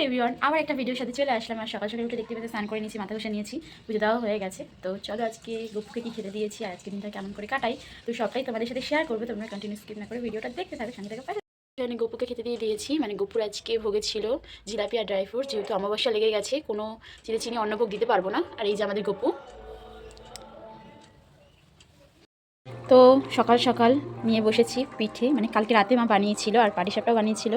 Everyone, আবার একটা ভিডিওর সাথে চলে আসলাম। আর সকাল সকাল উঠে দেখতে পেতে স্নান করে নিয়েছি, মাথা ঘষে নিয়েছি, পুজো দেওয়া হয়ে গেছে। তো চলো আজকে গপুকে কি খেতে দিয়েছি আর আজকে দিনটা কেমন করে কাটাই, তো সবটাই তোমাদের সাথে শেয়ার করবো। তোমরা কন্টিনিউ স্কিপ না করে ভিডিওটা দেখতে থাকো, সঙ্গে থেকে আমি গপুকে খেতে দিয়ে দিয়েছি। মানে গপুর আজকে ভোগে ছিল জিলাপি আর ড্রাই ফ্রুট, যেহেতু অমাবস্যা লেগে গেছে, কোনো চিনি অন্নভোগ দিতে পারবো না। আর এই যে আমাদের গপু, তো সকাল সকাল নিয়ে বসেছি পিঠে। মানে কালকে রাতে মা বানিয়েছিল আর পাটিসাপটাও বানিয়েছিল।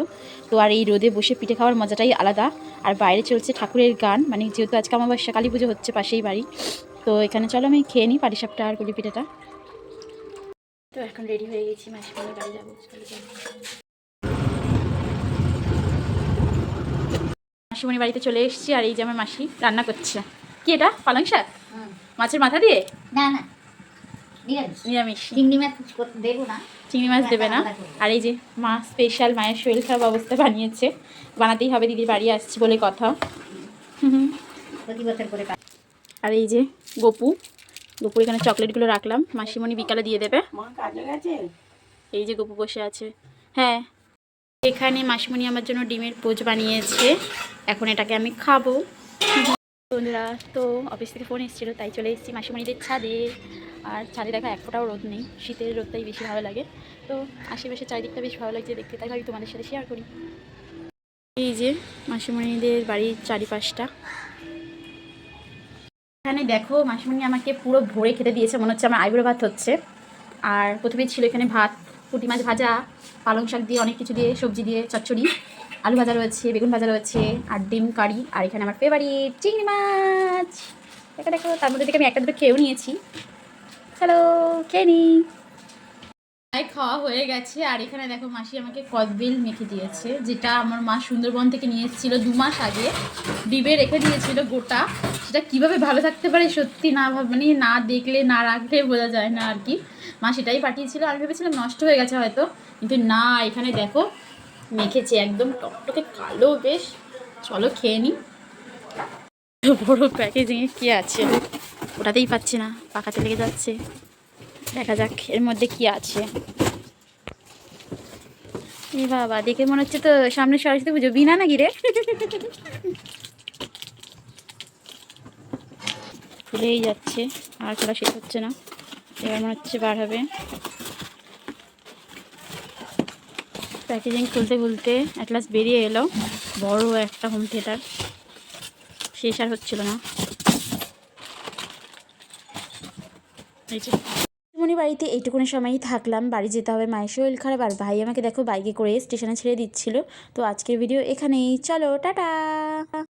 তো আর এই রোদে বসে পিঠে খাওয়ার মজাটাই আলাদা। আর বাইরে চলছে ঠাকুরের গান, মানে যেহেতু আজকে অমাবস্যা, কালী পুজো হচ্ছে পাশেই বাড়ি। তো এখানে চলো আমি খেয়ে নিই পাটিসাপটা আর কুলি পিঠেটা। তো এখন রেডি হয়ে গেছি, মাসিমানির বাড়ি যাবো। মাসিমণির বাড়িতে চলে এসেছি আর এই যে আমার মাসি রান্না করছে। কি এটা? পালং শাক মাছের মাথা দিয়ে? না না, নিরামিষ। চিংড়ি মাছ দেবো না, চিংড়ি মাছ দেবে না। আর এই যে মা স্পেশাল মায়ের শরীর খারাপ অবস্থা বানিয়েছে, বানাতেই হবে, দিদির বাড়ি আসছি বলে কথা। প্রতি বছর করে। আর এই যে গপুর এখানে চকলেটগুলো রাখলাম, মাসিমণি বিকালে দিয়ে দেবে। এই যে গপু বসে আছে। হ্যাঁ, এখানে মাসিমণি আমার জন্য ডিমের পোচ বানিয়েছে, এখন এটাকে আমি খাবো। বন্ধুরা, তো অফিস থেকে ফোন এসেছিলো, তাই চলে এসেছি মাসিমণিদের ছাদে। আর ছাদে দেখা এক ফোঁটাও রোদ নেই, শীতের রোদটাই বেশি ভালো লাগে। তো আশেপাশে চারিদিকটা বেশ ভালো লাগছে দেখতে, তাই ভাবি তোমাদের সাথে শেয়ার করি। এই যে মাসিমণিদের বাড়ির চারিপাশটা। এখানে দেখো মাসিমণি আমাকে পুরো ভরে খেতে দিয়েছে, মনে হচ্ছে আমার আইবুড়ো ভাত হচ্ছে। আর প্রথমে ছিল এখানে ভাত, পুঁটি মাছ ভাজা, পালং শাক দিয়ে, অনেক কিছু দিয়ে, সবজি দিয়ে চচ্চড়ি, আলু ভাজা রয়েছে, বেগুন ভাজা রয়েছে, আর ডিম কারি। আর এখানে আমার ফেভারিট চিংড়ি মাছ। দেখো দেখো, তার মধ্যে থেকে আমি একটা দুটো খেয়েও নিয়েছি। হ্যালো, খেয়ে নিই। খাওয়া হয়ে গেছে। আর এখানে দেখো মাসি আমাকে কদবেল মেখে দিয়েছে, যেটা আমার মা সুন্দরবন থেকে নিয়ে এসেছিল 2 মাস আগে, ডিবে রেখে দিয়েছিল গোটা। সেটা কিভাবে ভালো থাকতে পারে সত্যি না মানে না দেখলে না রাখলে বোঝা যায় না আর কি। মা সেটাই পাঠিয়েছিল, আমি ভেবেছিলাম নষ্ট হয়ে গেছে হয়তো, কিন্তু না, এখানে দেখো মেখেছে একদম টকটকে কালো বেশ। চলো খেয়ে নিই। বড় প্যাকেজিংয়ে কী আছে ওটাতেই পাচ্ছি না, পাকাতে লেগে যাচ্ছে। দেখা যাক এর মধ্যে কি আছে। এ বাবা, দেখে মনে হচ্ছে তো সামনে সরস্বতী পুজো, বিনা নাকি রে? খুলেই যাচ্ছে, আর খোলা শেষ হচ্ছে না। এবার মনে হচ্ছে বার হবে। প্যাকেজিং খুলতে খুলতে এক গ্লাস বেরিয়ে এলো, বড় একটা হোম থিয়েটার, শেষ আর হচ্ছিল না। মনি বাড়িতে এইটুকুনি সময়ই থাকলাম, বাড়ি যেতে হবে, মায়ের শরীর খারাপ। আর ভাই আমাকে দেখো বাইকে করে স্টেশনে ছেড়ে দিচ্ছিল। তো আজকের ভিডিও এখানেই, চলো টাটা।